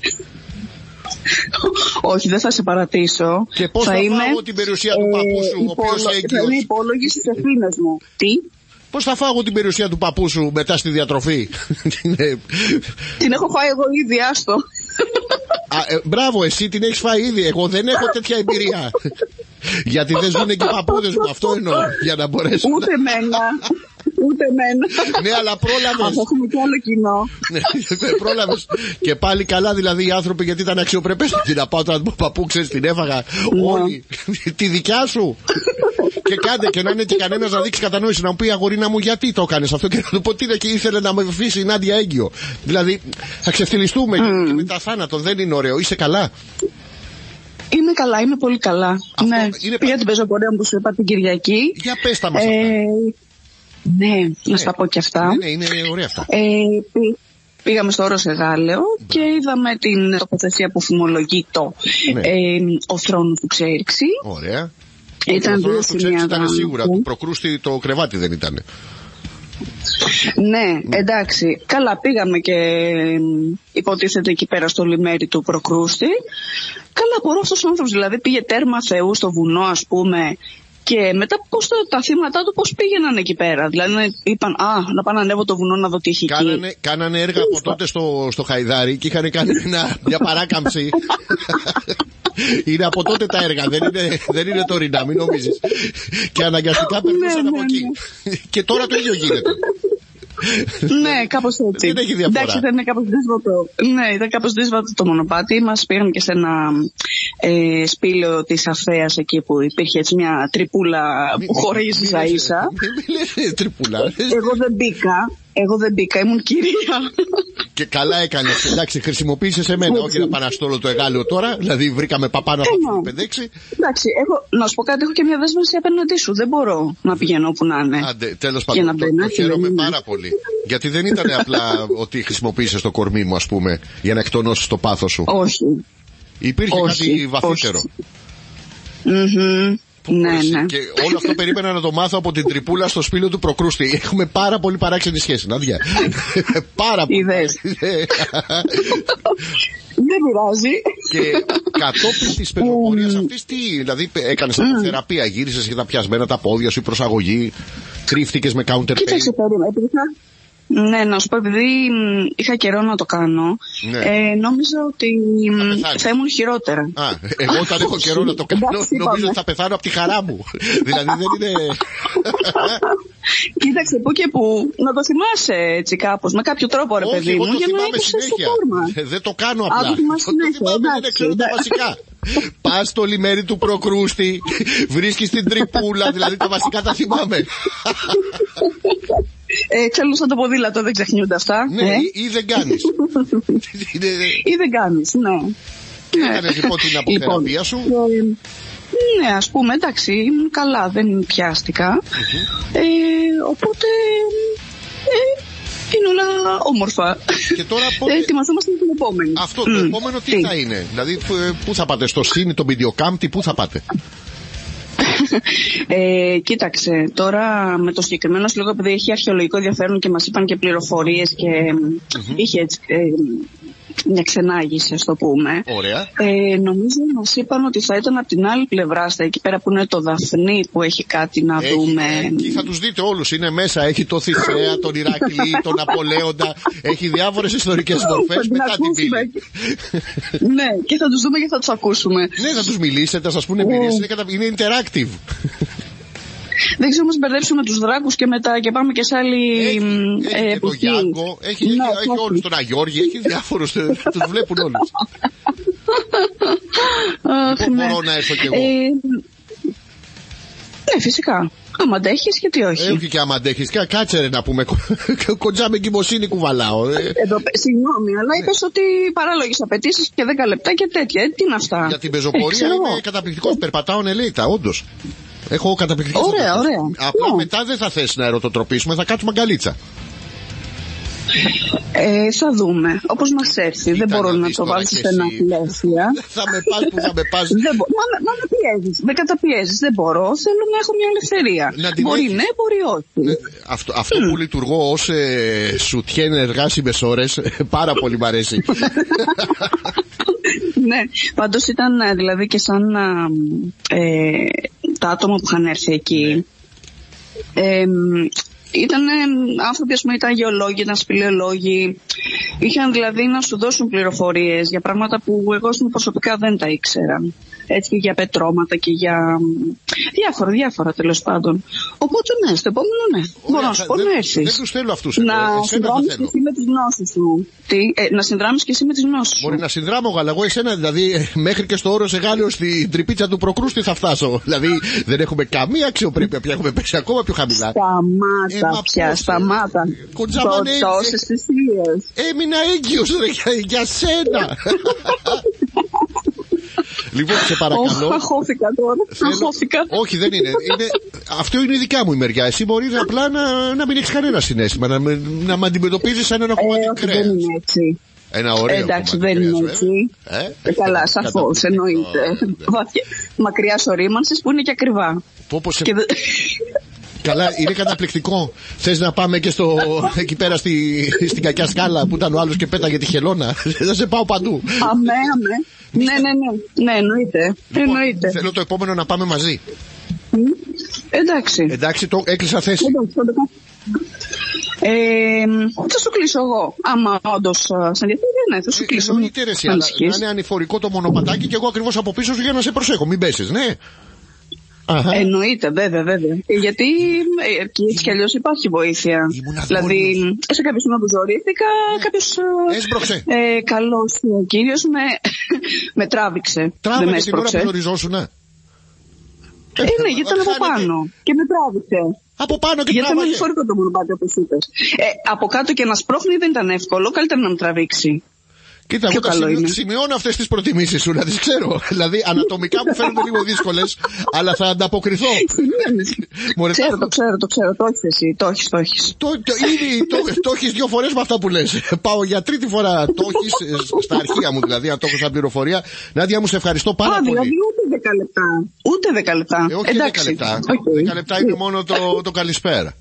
Όχι, δεν θα σε παρατήσω. Και πώς θα φάγω την περιουσία του παππού σου, ο οποίος έγκυος? Θα είμαι υπόλογη στις ευθύνες μου. Τι? Πώς θα φάγω την περιουσία του παππού σου μετά στη διατροφή? Την έχω φάει εγώ ήδη, άστο. Μπράβο, εσύ την έχεις φάει ήδη. Εγώ δεν έχω τέτοια εμπειρία. Γιατί δεν ζουν και οι παππούδες μου, αυτό εννοώ. Για να μπορέσω. Ούτε εμένα. Ούτε εμένα. Ναι, αλλά πρόλαβες. Αυτό έχουμε κι άλλο κοινό. Ναι, πρόλαβες. Και πάλι καλά δηλαδή οι άνθρωποι, γιατί ήταν αξιοπρεπέστατοι να πάω τώρα, παππού, ξέρεις, την έφαγα όλη. Τη δικιά σου. Και κάντε και να είναι και κανένας να δείξει κατανόηση, να μου πει αγορίνα μου γιατί το κάνεις αυτό, και να του πω τι είναι, και ήθελε να με αφήσει η Νάντια έγκυο. Δηλαδή θα ξεφτυλιστούμε και μετά θάνατο. Δεν είναι ωραίο. Είσαι καλά? Είμαι καλά, είμαι πολύ καλά. Αυτό ναι. είναι... Πήγα την πεζοπορία μου που σου είπα την Κυριακή. Για πες τα μας αυτά. Ναι, να στα πω και αυτά. Ναι, είναι ωραία αυτά. Πήγαμε στο Όρος Εγάλεο και είδαμε την τοποθεσία που φημολογεί ο θρόνος του Ξέρξη. Ωραία. Ήταν δύο σημεία. Ήταν σίγουρα, του προκρούστη το κρεβάτι δεν ήταν. Ναι, εντάξει. Καλά, πήγαμε και υποτίθεται εκεί πέρα στο λιμέρι του προκρούστη. Καλά, απορώ αυτός ο άνθρωπος, δηλαδή πήγε τέρμα Θεού στο βουνό, ας πούμε. Και μετά πώς τα θύματα του πώς πήγαιναν εκεί πέρα. Δηλαδή είπαν να πάω να ανέβω το βουνό να δω τι έχει εκεί. Κάνανε έργα από τότε στο Χαϊδάρι και είχαν κάνει μια παράκαμψη. Είναι από τότε τα έργα, δεν είναι τωρινά, μην νομίζεις. Και αναγκαστικά περνούσαν από εκεί. Και τώρα το ίδιο γίνεται. Ναι, κάπως έτσι. Δεν έχει διαφορά. Εντάξει, ήταν κάπως δύσβατο. Ναι, ήταν κάπως δύσβατο το μονοπάτι. Μας πήγαν και σε ένα σπήλαιο της Αθέας εκεί που υπήρχε έτσι μια τρυπούλα που χωρίζει ίσα-ίσα. Τρυπούλα. Εγώ δεν μπήκα, ήμουν κυρία. Και καλά έκανες. Εντάξει, χρησιμοποίησες εμένα, όχι να πάνε στο όλο το Εγάλεο τώρα. Δηλαδή βρήκαμε παπάνα να πεντέξει. Εντάξει, να σου πω κάτι, έχω και μια δέσμευση απέναντί σου. Δεν μπορώ να πηγαίνω όπου να είναι. Άντε, τέλος πάντων, το χαίρομαι πάρα πολύ. Γιατί δεν ήταν απλά ότι χρησιμοποίησες το κορμί μου, ας πούμε, για να εκτονώσεις το πάθος σου. Όχι. Υπήρχε κάτι βαθύτερο. Ναι. Και όλο αυτό περίμενα να το μάθω από την τρυπούλα στο σπήλαιο του προκρούστη. Έχουμε πάρα πολύ παράξενη σχέση, Νάντια. Πάρα πολύ. Είδες. Δεν πειράζει. Και κατόπιν της πεζοπορίας αυτής, δηλαδή έκανες θεραπεία, γύρισες και τα πιασμένα τα πόδια σου, η προσαγωγή, κρύφτηκες με counter pain? Κοίταξε, ναι, να σου πω, επειδή είχα καιρό να το κάνω, νόμιζα ότι θα ήμουν χειρότερα. Εγώ όταν έχω καιρό να το κάνω, νομίζω ότι θα πεθάνω από τη χαρά μου. Δηλαδή δεν είναι... Κοίταξε, που και που, να το θυμάσαι έτσι κάπως, με κάποιο τρόπο, ρε παιδί μου, για να έχεις στο φόρμα. Δεν το κάνω απλά. Το θυμάμαι, δεν ξέρω τα βασικά. Πας στο λιμέρι του προκρούστη, βρίσκεις την τρυπούλα, δηλαδή τα βασικά τα θυμάμαι. Ξέρω σαν το ποδήλατο, δεν ξεχνιούνται αυτά. Ναι, ή δεν κάνεις. Ή δεν κάνεις, ναι. Έκανες λοιπόν την αποθεραπεία σου. Ναι, ας πούμε, εντάξει, ήμουν καλά, δεν πιάστηκα. Οπότε είναι όλα όμορφα. Και τώρα ετοιμαζόμαστε την επόμενη. Αυτό το επόμενο τι θα είναι? Δηλαδή πού θα πάτε, στο Σύνη, το Βιντεοκάμπ, πού θα πάτε? Κοίταξε, τώρα με το συγκεκριμένο σύλλογο, επειδή έχει αρχαιολογικό ενδιαφέρον και μας είπαν και πληροφορίες και είχε έτσι, μια ξενάγηση, ας το πούμε. Ωραία. Νομίζω μας είπαν ότι θα ήταν από την άλλη πλευρά, στα εκεί πέρα που είναι το Δαφνί, που έχει κάτι να δούμε. Εκεί θα τους δείτε όλους, είναι μέσα. Έχει το Θησέα, τον Ηρακλή, τον Απολέοντα. Έχει διάφορες ιστορικές μορφές μετά την πύλη. Ναι, και θα τους δούμε και θα τους ακούσουμε. Ναι, θα τους μιλήσετε, θα σας πούνε εμπειρίες. Είναι interactive. Δεν ξέρω, μας μπερδέψουμε τους δράκους και μετά και πάμε και σε άλλη έχει και το Γιάνγκο, έχει όλους, τον Αγιώργη, έχει διάφορους, τους βλέπουν όλους. Μπορώ να έρθω κι εγώ? Ναι, φυσικά. Άμα αντέχεις, γιατί όχι. Όχι και άμα αντέχεις, κάτσε ρε να πούμε, κοντζά με εγκυμοσύνη κουβαλάω. Συγγνώμη, αλλά είπες ότι παράλογες απαιτήσεις και 10 λεπτά και τέτοια. Τι είναι αυτά? Για την πεζοπορία είναι καταπληκτικός, περπατάω ελέητα, όντως. Έχω καταπληκτική. Ωραία. Απλά μετά δεν θα θες να ερωτοτροπήσουμε, θα κάτσουμε αγκαλίτσα. Θα δούμε. Όπως μας έρθει. Δεν μπορώ να το βάλω σε ένα πλαίσια. Θα με πας που θα με πας. Μα με πιέζεις. Με καταπιέζεις. Δεν μπορώ. Θέλω να έχω μια ελευθερία. Μπορεί ναι, μπορεί όχι. Αυτό που λειτουργώ ως σουτιέν εργάσιμες ώρες, πάρα πολύ μ' αρέσει. Ναι, πάντως ήταν δηλαδή και σαν τα άτομα που είχαν έρθει εκεί. Ήταν άνθρωποι, ας πούμε, ήταν γεωλόγοι, ήταν σπηλαιολόγοι. Είχαν δηλαδή να σου δώσουν πληροφορίες για πράγματα που εγώ προσωπικά δεν τα ήξερα. έτσι και για πετρώματα και για διάφορα τέλος πάντων. Οπότε ναι, στο επόμενο ναι. Μπορώ να σου πω να έρθεις. Δεν τους θέλω αυτούς. Να συνδράμεις και εσύ με τις γνώσεις σου. Να συνδράμεις και εσύ με τις γνώσεις σου. Μπορεί να συνδράμω, αλλά εγώ εσένα, δηλαδή, μέχρι και στο Όρος Εγάλεος στην τρυπίτσα του Προκρούστη θα φτάσω. Δηλαδή, δεν έχουμε καμία αξιοπρέπεια πια, έχουμε πέσει ακόμα πιο χαμηλά. Σταμάτα πια, σταμάτα. Τόσες θυσίες. Έμεινα έγκυος για σένα. Λοιπόν, σε παρακαλώ. Αχώθηκα τώρα. Όχι, δεν είναι. Αυτό είναι η δικιά μου η μεριά. Εσύ μπορείς απλά να μην έχεις κανένα συναίσθημα, να με αντιμετωπίζεις σαν ένα κομμάτι κρέας. Δεν είναι έτσι. Ένα ωραίο. Εντάξει, δεν είναι έτσι. Καλά, σαφώς, εννοείται. Μακριά ορίμανσης που είναι και ακριβά. Καλά, είναι καταπληκτικό. Θες να πάμε και εκεί πέρα στην κακιά σκάλα που ήταν ο άλλος και πέταγε τη χελώνα? Θα σε πάω παντού. Αμέ. Ναι, εννοείται. Λοιπόν, θέλω το επόμενο να πάμε μαζί. Εντάξει, το έκλεισα θέση. Θα σου κλείσω εγώ. Άμα όντως σε ενδιαφέρει, ναι, θα σου κλείσω. Εννοείται ρε εσύ, αλλά να είναι ανηφορικό το μονοπατάκι και εγώ ακριβώς από πίσω σου για να σε προσέχω. Μην πέσεις, ναι. Εννοείται, βέβαια. Γιατί έτσι κι αλλιώς υπάρχει βοήθεια. Δηλαδή, σε κάποιο σημείο που ζωρήθηκα, κάποιος καλός κύριος με τράβηξε. Δεν με έσπρωξε. Την ώρα που ζοριζόσουνα. Ναι, γιατί ήταν από πάνω και με τράβηξε. Από πάνω και γιατί ήταν ανηφορικό το μονοπάτι, όπως είπες. Από κάτω και να σπρώχνει δεν ήταν εύκολο, καλύτερα να με τραβήξει. Κοίτα, εγώ σημειώνω αυτές τις προτιμήσεις σου, να τις ξέρω. Δηλαδή, ανατομικά μου φαίνονται λίγο δύσκολες, αλλά θα ανταποκριθώ. Ξέρω, το έχεις εσύ, το έχεις. Ήδη το έχεις 2 φορές με αυτά που λες. Πάω για 3η φορά, το έχεις στα αρχεία μου, δηλαδή, αν το έχω σαν πληροφορία. Νάντια μου, σε ευχαριστώ πάρα πολύ. Δηλαδή, ούτε 10 λεπτά. Όχι 10 λεπτά. 10 λεπτά είναι μόνο το καλησπέρα.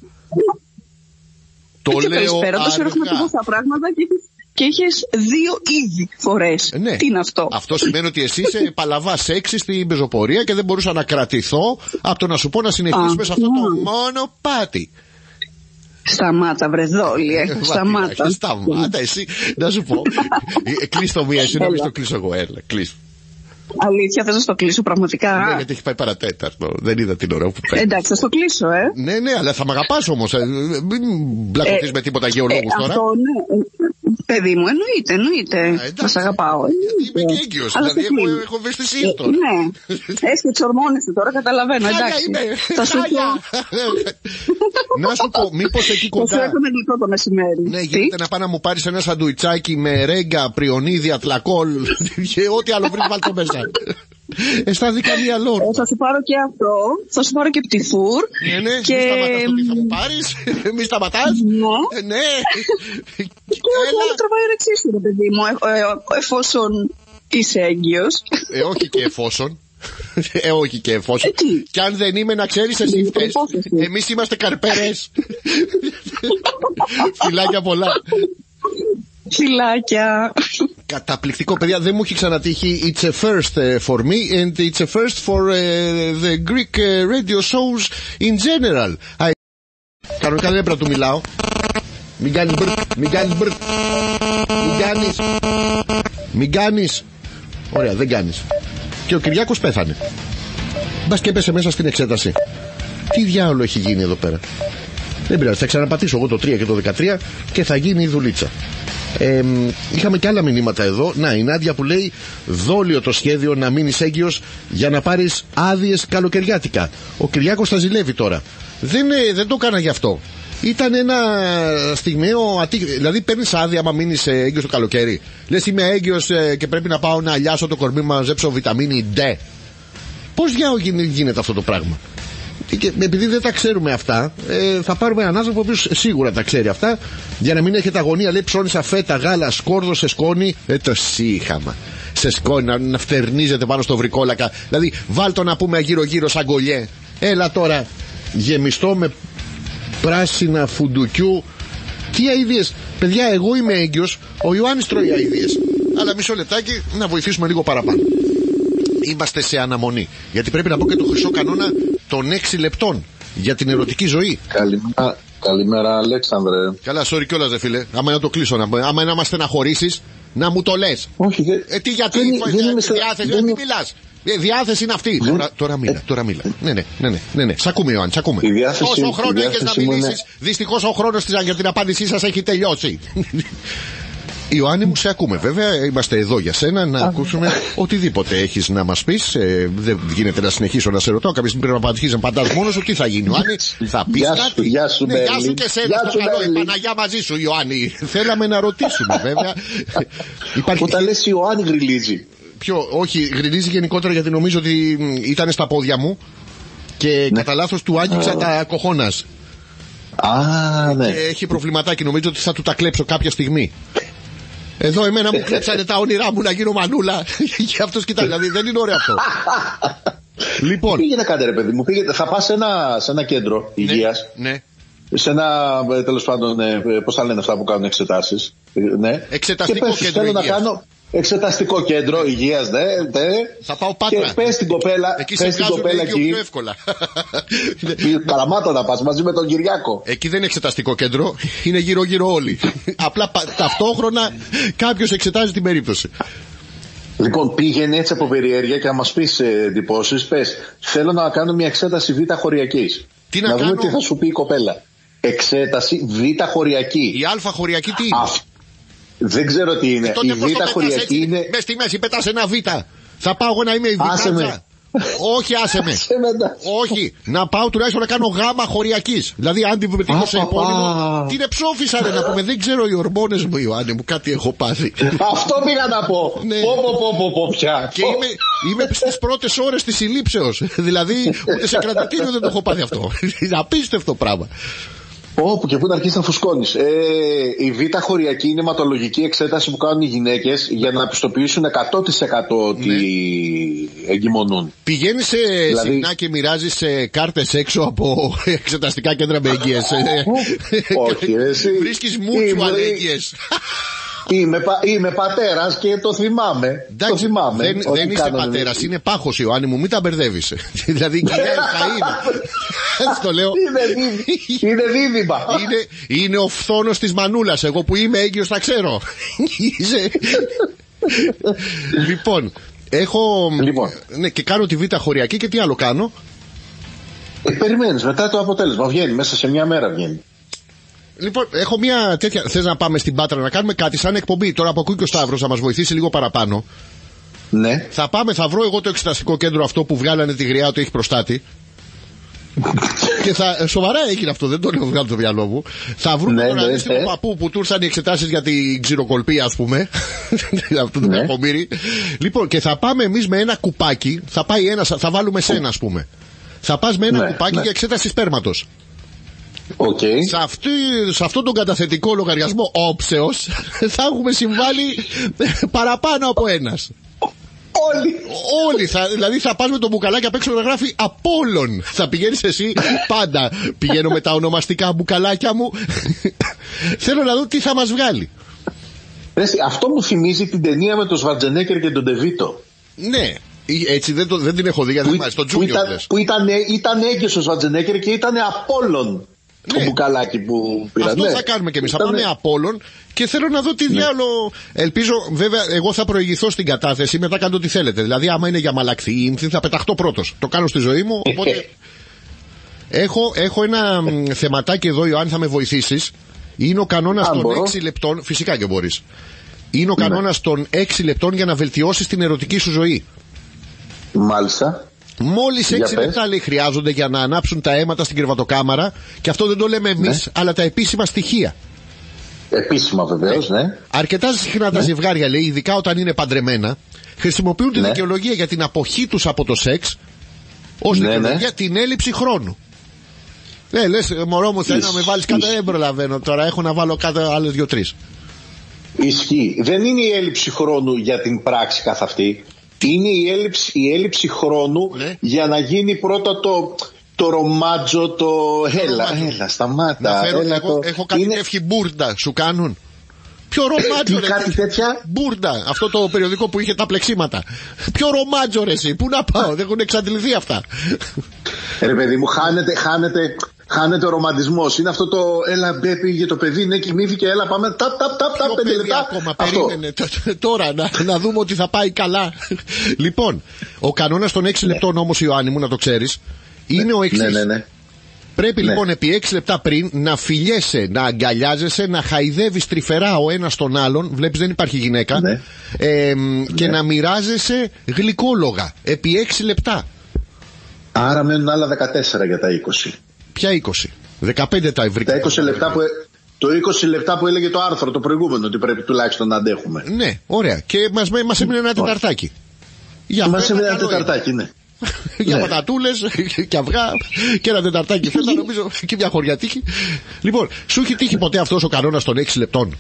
Το λέω καλησπέρα, τόσο έχουμε τόσα πράγματα και είχες 2 ήδη φορές. Ναι. Τι είναι αυτό? Αυτό σημαίνει ότι εσύ είσαι παλαβά σεξι στην πεζοπορία και δεν μπορούσα να κρατηθώ από το να σου πω να συνεχίσουμε σε αυτό το μονοπάτι. Σταμάτα, βρεδόλια. Σταμάτα, εσύ. Να σου πω. Κλείς το μία, εσύ να μην το κλείσω εγώ. Έλα, κλείς. Αλήθεια, θες να στο κλείσω πραγματικά? Ναι, γιατί έχει πάει παρατέταρτο. Δεν είδα την ώρα που πέφτει. Εντάξει, θα στο κλείσω, Ναι, αλλά θα μ' αγαπάς όμως. Μην μπλακωθείς με τίποτα γεωλόγους τώρα. Αυτό, ναι. Παιδί μου, εννοείται. Θα σε αγαπάω. Γιατί είμαι και έγκυος, δηλαδή έχω ευαισθησία τώρα. Ναι. Έχεις και τις ορμόνες του τώρα, καταλαβαίνω. Εντάξει. Θα σου πω. Να σου πω, μήπως εκεί κοντά. Θα σου έρθουμε γλυκό το μεσημέρι. Ναι, γίνεται να πάει να μου πάρεις ένα σαντουιτσάκι με ρέγγα, πριονίδια, τλακόλ και ό,τι άλλο βρεις βάλ' το μέσα. Αισθάνθηκα μία λόρ. Θα σου πάρω και αυτό. Θα σου πάρω και πτυφούρ. Ναι. Και... Μη σταματάς το τι θα μου πάρεις. Μη σταματάς. Ναι. Και εγώ τραβάει η ρεξή σου, παιδί μου. Εφόσον είσαι έγκυος. Όχι και εφόσον. Και αν δεν είμαι, να ξέρεις εσύ φταίς. Εμείς είμαστε καρπερές. Φιλάκια πολλά. Φιλάκια. Καταπληκτικό, παιδιά, δεν μου έχει ξανατύχει. It's a first for me and it's a first for the Greek radio shows in general. Κανονικά δεν έπρεπε να του μιλάω. Μην κάνεις. Ωραία, δεν κάνεις. Και ο Κυριάκος πέθανε. Μπας και έπεσε μέσα στην εξέταση. Τι διάολο έχει γίνει εδώ πέρα? Δεν πειράζει, θα ξαναπατήσω εγώ το 3 και το 13 και θα γίνει η δουλίτσα. Είχαμε και άλλα μηνύματα εδώ. Να, η Νάντια που λέει δόλιο το σχέδιο να μείνεις έγκυος για να πάρεις άδειες καλοκαιριάτικα. Ο Κυριάκος θα ζηλεύει τώρα. Δεν το έκανα γι' αυτό. Ήταν ένα στιγμιαίο δηλαδή παίρνεις άδεια άμα μείνεις έγκυος το καλοκαίρι. Λες είμαι έγκυος και πρέπει να πάω να αλιάσω το κορμί μου, να μαζέψω βιταμίνη D. Πώς γίνεται αυτό το πράγμα? Και επειδή δεν τα ξέρουμε αυτά, θα πάρουμε έναν άνθρωπο που σίγουρα τα ξέρει αυτά, για να μην έχετε αγωνία. Λέει ψώνισα φέτα, γάλα, σκόρδο σε σκόνη. Το σύχαμα. Σε σκόνη, να φτερνίζεται πάνω στο βρικόλακα. Δηλαδή, βάλτο να πούμε γύρω-γύρω σαν κολλιέ. Έλα τώρα, γεμιστό με πράσινα φουντουκιού. Τι αηδίες. Παιδιά, εγώ είμαι έγκυος, ο Ιωάννης τρώει αηδίες. Αλλά μισό λεπτάκι να βοηθήσουμε λίγο παραπάνω. Είμαστε σε αναμονή. Γιατί πρέπει να πω και το χρυσό κανόνα των 6 λεπτών για την ερωτική ζωή. Καλημέρα, Αλέξανδρε. Καλά, sorry κιόλας, δε φίλε. Άμα να το κλείσω, άμα να μας στεναχωρήσεις, να μου το λες. Όχι, τι γιατί, διάθεση, δεν μιλάς. Διάθεση είναι αυτή. Τώρα μίλα. Ναι. Σ' ακούμε, Ιωάννη, σ' ακούμε. Όσο χρόνο έχεις να μιλήσεις, δυστυχώς ο χρόνος για την απάντησή σας έχει τελειώσει. Ιωάννη μου, σε ακούμε. Βέβαια, είμαστε εδώ για σένα να ακούσουμε οτιδήποτε έχεις να μας πεις. Δεν γίνεται να συνεχίσω να σε ρωτώ. Κάποια στιγμή πρέπει να απαντήσεις, να παντάς μόνος σου. Τι θα γίνει, Ιωάννη, θα πεις κάτι? Γεια σου, γεια σου και σένα στο καλό. Η Παναγιά μαζί σου, Ιωάννη. Θέλαμε να ρωτήσουμε, βέβαια. Όταν λες Ιωάννη γριλίζει. Όχι, γριλίζει γενικότερα γιατί νομίζω ότι ήταν στα πόδια μου και κατά λάθος του άγγιξα τα κοχώνας. Ναι. Έχει προβληματάκι, νομίζω ότι θα του τα κλέψω κάποια στιγμή. Εδώ εμένα μου κλέψανε τα όνειρά μου να γίνω μανούλα. Και αυτός κοιτάει, δηλαδή δεν είναι ωραίο αυτό. Λοιπόν. Πήγαινε κάτι ρε παιδί μου, θα πας σε ένα κέντρο υγείας. Ναι. Σε ένα, τέλος πάντων, πώς θα λένε αυτά που κάνουν εξετάσεις. Ναι. Εξεταστικό κέντρο υγείας. Θέλω να κάνω εξεταστικό κέντρο υγείας, ναι. Θα πάω Πάτρα. Και πες την κοπέλα. Εκεί σε βγάζουν λίγο πιο εύκολα. Καλαμάτα να πας μαζί με τον Κυριάκο. Εκεί δεν είναι εξεταστικό κέντρο, είναι γύρω-γύρω όλοι. Απλά ταυτόχρονα κάποιος εξετάζει την περίπτωση. Λοιπόν, πήγαινε έτσι από περιέργεια και να μας πεις εντυπώσεις. Πες, θέλω να κάνω μια εξέταση β' χωριακής. Τι να κάνω? δούμε τι θα σου πει η κοπέλα. Εξέταση β' χωριακή. Η α χωριακή τι είναι? Δεν ξέρω τι είναι. Η β' χωριακή είναι. Μες στη μέση πετάς ένα β. Θα πάω εγώ να είμαι η β'. Όχι, άσε με. Όχι, να πάω τουλάχιστον να κάνω γάμα χωριακής. Δηλαδή, αν την πετύχω σε επώνυμο, την εψόφισα ρε να πούμε. Δεν ξέρω οι ορμόνες μου, Ιωάννη μου, κάτι έχω πάθει. Αυτό πήγα να πω. Πω πια. Και είμαι στις πρώτες ώρες της συλλήψεως. Δηλαδή, ούτε σε κρατητήριο δεν το έχω πάθει αυτό. Είναι απίστευτο πράγμα. Όπου και πού να αρχίσει να φουσκώνεις. Η β' χωριακή είναι αιματολογική εξέταση που κάνουν οι γυναίκες για να πιστοποιήσουν 100% ότι εγκυμονούν. Πηγαίνεις δηλαδή... συχνά και μοιράζεις κάρτες έξω από εξεταστικά κέντρα με εγγύες? Όχι, εσύ. Βρίσκεις μούτσου ανέγγυες. Είμαι πατέρας και το θυμάμαι. Εντάξει, το θυμάμαι. Δεν είσαι πατέρας, είναι πάχος, Ιωάννη μου, μην τα μπερδεύεις. Δηλαδή η κυρία θα είναι. Έτσι το λέω. Είναι δίδυμα. Είναι ο φθόνος της μανούλας. Εγώ που είμαι έγκυος τα ξέρω. Λοιπόν, έχω. Ναι, και κάνω τη β' χωριακή και τι άλλο κάνω? Περιμένεις μετά το αποτέλεσμα. Βγαίνει μέσα σε μια μέρα βγαίνει. Λοιπόν, έχω μια τέτοια. Θες να πάμε στην Πάτρα να κάνουμε κάτι σαν εκπομπή? Τώρα από ακούει και ο Σταύρος να μας βοηθήσει λίγο παραπάνω. Ναι. Θα βρω εγώ το εξεταστικό κέντρο αυτό που βγάλανε τη γριά ότι έχει προστάτη. Και σοβαρά έγινε αυτό, δεν το λέω βγάλω το μυαλό μου. Θα βρούμε τον αντίστοιχο παππού που του ήρθαν οι εξετάσεις για την ξηροκολπία, ας πούμε. Αυτό το κακομοίρι. Λοιπόν, και θα πάμε εμείς με ένα κουπάκι. Θα βάλουμε σένα, ας πούμε. Θα πας με ένα κουπάκι για εξέταση σπέρματος. Okay. Σε αυτόν τον καταθετικό λογαριασμό όψεως θα έχουμε συμβάλει παραπάνω από ένας. Όλοι δηλαδή θα πας με το μπουκαλάκι απ' έξω να γράφει Απόλλων. Θα πηγαίνεις εσύ πάντα. Πηγαίνω με τα ονομαστικά μπουκαλάκια μου. Θέλω να δω τι θα μας βγάλει. Αυτό μου θυμίζει την ταινία με τον Σβαρτζενέκερ και τον Ντεβίτο. Ναι. Έτσι δεν την έχω δει γιατί δεν στο Junior. Που ήταν έγκυος ο Σβαρτζενέκερ και ήταν Απόλλων. Το μπουκαλάκι που πήραν. Αυτό θα κάνουμε κι εμείς. Θα πάμε Απόλλων και θέλω να δω τι διάλογο. Ελπίζω, βέβαια, εγώ θα προηγηθώ στην κατάθεση. Μετά κάντε ό,τι θέλετε. Δηλαδή, άμα είναι για μαλακθή, θα πεταχτώ πρώτος. Το κάνω στη ζωή μου. Οπότε. Έχω ένα θεματάκι εδώ, Ιωάννη, θα με βοηθήσεις. Είναι ο κανόνας των 6 λεπτών. Φυσικά και μπορείς. Είναι ο κανόνας των 6 λεπτών για να βελτιώσεις την ερωτική σου ζωή. Μάλιστα. Μόλις 6 λεπτά λέει χρειάζονται για να ανάψουν τα αίματα στην κρεβατοκάμαρα. Και αυτό δεν το λέμε εμείς, αλλά τα επίσημα στοιχεία. Επίσημα βεβαίως, ναι. Αρκετά συχνά τα ζευγάρια, λέει, ειδικά όταν είναι παντρεμένα, χρησιμοποιούν τη δικαιολογία για την αποχή τους από το σεξ ως δικαιολογία την έλλειψη χρόνου. Λες, μωρό μου, θέλω να με βάλεις κάτω, δεν προλαβαίνω τώρα, έχω να βάλω κάτω άλλες 2-3. Ισχύει. Δεν είναι η έλλειψη χρόνου για την πράξη καθ' αυτή. Είναι η έλλειψη χρόνου για να γίνει πρώτα το ρομάτζο, το έλα σταμάτα. Έχω κάτι εύχη μπουρντα, σου κάνουν. Ποιο ρομάτζο ρε? Κάτι τέτοια. Μπουρντα, αυτό το περιοδικό που είχε τα πλεξίματα. Ποιο ρομάτζο ρε εσύ, πού να πάω, δεν έχουν εξαντληθεί αυτά. Ρε παιδί μου, χάνεται Χάνεται ο ρομαντισμός. Είναι αυτό το έλα μπέ, πήγε το παιδί, ναι, κοιμήθηκε, έλα πάμε, ταπ, 5 λεπτά. Ακόμα περίμενε τώρα να δούμε ότι θα πάει καλά. Λοιπόν, ο κανόνας των 6 λεπτών όμως, Ιωάννη μου, να το ξέρεις, είναι ο εξής. Ναι. Πρέπει λοιπόν επί 6 λεπτά πριν να φιλιέσαι, να αγκαλιάζεσαι, να χαϊδεύεις τρυφερά ο ένας τον άλλον. Βλέπεις, δεν υπάρχει γυναίκα. Και να μοιράζεσαι γλυκόλογα επί 6 λεπτά. Άρα μένουν άλλα 14 για τα 20. Ποια 20? 15 τα βρήκα. Τα 20 λεπτά που... Το 20 λεπτά που έλεγε το άρθρο το προηγούμενο, ότι πρέπει τουλάχιστον να αντέχουμε. Ναι, ωραία. Και μας έμεινε ένα τεταρτάκι. Μας έμεινε ένα τεταρτάκι, ναι. Για πατατούλες και αυγά και ένα τεταρτάκι φέτα, νομίζω, και μια χωριατίκη. Λοιπόν, σου έχει τύχει ποτέ αυτός ο κανόνας των 6 λεπτών?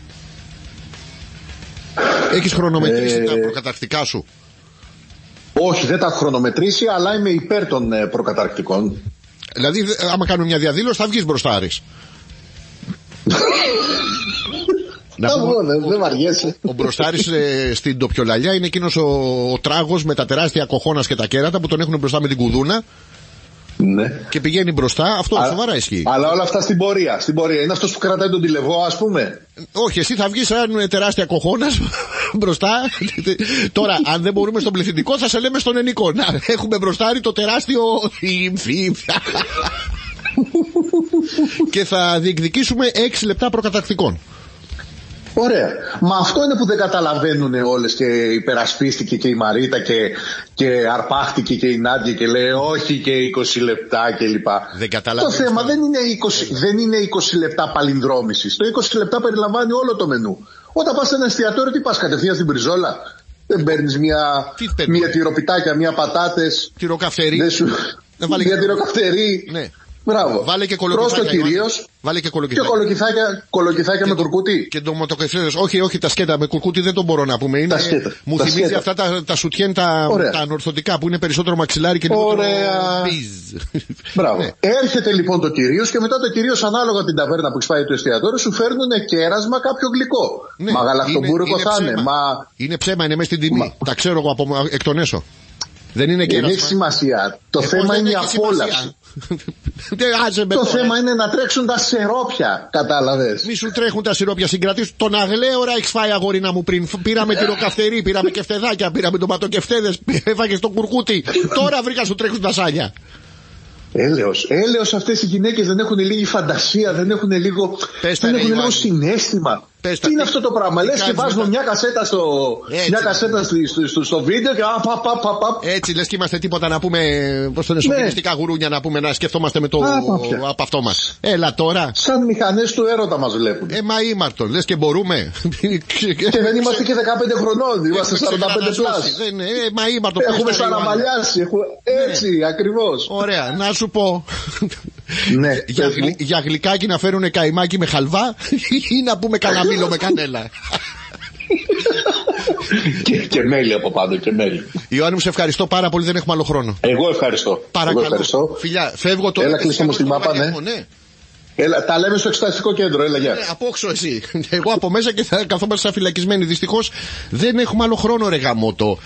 Έχεις χρονομετρήσει τα προκαταρκτικά σου? Όχι, δεν τα έχω χρονομετρήσει, αλλά είμαι υπέρ των προκαταρκτικών. Δηλαδή, άμα κάνουμε μια διαδήλωση, θα βγεις μπροστάρης. Δεν βαριέσαι. Ο μπροστάρης στην Τοπιολαλιά είναι εκείνος ο τράγος με τα τεράστια κοχώνας και τα κέρατα που τον έχουν μπροστά με την κουδούνα. Ναι. Και πηγαίνει μπροστά. Αυτό σοβαρά ισχύει. Αλλά όλα αυτά στην πορεία. Είναι αυτός που κρατάει τον τηλεβό, ας πούμε. Όχι, εσύ θα βγεις σαν τεράστια κοχώνας μπροστά. Τώρα, αν δεν μπορούμε στον πληθυντικό, θα σε λέμε στον ενικό. Να, έχουμε μπροστάρι το τεράστιο και θα διεκδικήσουμε 6 λεπτά προκαταρκτικών. Ωραία. Μα αυτό είναι που δεν καταλαβαίνουν όλες, και υπερασπίστηκε και η Μαρίτα και αρπάχτηκε και η Νάντια και λέει όχι και 20 λεπτά κλπ. Το θέμα δεν είναι 20 λεπτά παλινδρόμησης. Το 20 λεπτά περιλαμβάνει όλο το μενού. Όταν πας σε ένα εστιατόριο, τι πας κατευθείαν στην μπριζόλα? Δεν παίρνεις μια τυροπιτάκια, μια πατάτες? Τυροκαυτερί. Μια τυροκαυτερί. Ναι. Μπράβο. Βάλε και κολοκυθάκια με κουρκούτι. Και ντοματοκεφτέδες. Όχι, τα σκέτα με κουρκούτι δεν τον μπορώ να πούμε. Είναι, μου θυμίζει αυτά τα σουτιέν τα ανορθωτικά που είναι περισσότερο μαξιλάρι και λιγότερο μπιζ. Μπράβο. Ναι. Έρχεται λοιπόν το κυρίως και μετά το κυρίως, ανάλογα την ταβέρνα που έχεις πάει το εστιατόριο, σου φέρνουν κέρασμα κάποιο γλυκό. Ναι. Μα γαλακτομπούρικο θα είναι. Είναι ψέμα, είναι μέσα στην τιμή. Τα ξέρω εγώ εκ των έσω. Δεν είναι κέρασμα. Δεν έχει σημασία. Το θέμα είναι η απόλαυση. Το θέμα είναι να τρέξουν τα σιρόπια, κατάλαβες? Μη σου τρέχουν τα σιρόπια, συγκρατήσου. Τον αγλέωρα έχεις φάει, αγορίνα μου, πριν. Πήραμε τυροκαυτερί, πήραμε κεφτεδάκια, πήραμε ντοματοκεφτέδες, έφαγες το κουρκούτι. Τώρα βρήκα σου τρέχουν τα σάλια. Έλεος αυτές οι γυναίκες δεν έχουν λίγη φαντασία, δεν έχουν λίγο συναίσθημα. Τι είναι αυτό το πράγμα? Λες και βάζουμε μια κασέτα στο βίντεο και έτσι λες και είμαστε τίποτα να πούμε, πώς το είναι, σοβινιστικά γουρούνια να πούμε, να σκεφτόμαστε με το από αυτό μας. Έλα τώρα. Σαν μηχανές του έρωτα μας βλέπουν. Μα ήμαρτον, λες και μπορούμε. Και δεν είμαστε και 15 χρονών, είμαστε 45 πλάς. Μα ήμαρτον. Έχουμε σαραμπαλιάσει, έτσι ακριβώς. Ωραία, να σου πω. Ναι, για γλυκάκι να φέρουν καημάκι με χαλβά ή να πούμε καναμήλο με κανέλα. Και μέλι από πάνω, και μέλι. Ιωάννη μου, σε ευχαριστώ πάρα πολύ, δεν έχουμε άλλο χρόνο. Εγώ ευχαριστώ. Παρακαλώ. Φιλιά, φεύγω τώρα. Έλα, κλείστε μου στη μάπα, ναι. Έλα, τα λέμε στο εξεταστικό κέντρο, έλα, γεια. Απόξω εσύ. Εγώ από μέσα και θα καθόμαστε σαν φυλακισμένοι. Δυστυχώς δεν έχουμε άλλο χρόνο, ρε γαμότο.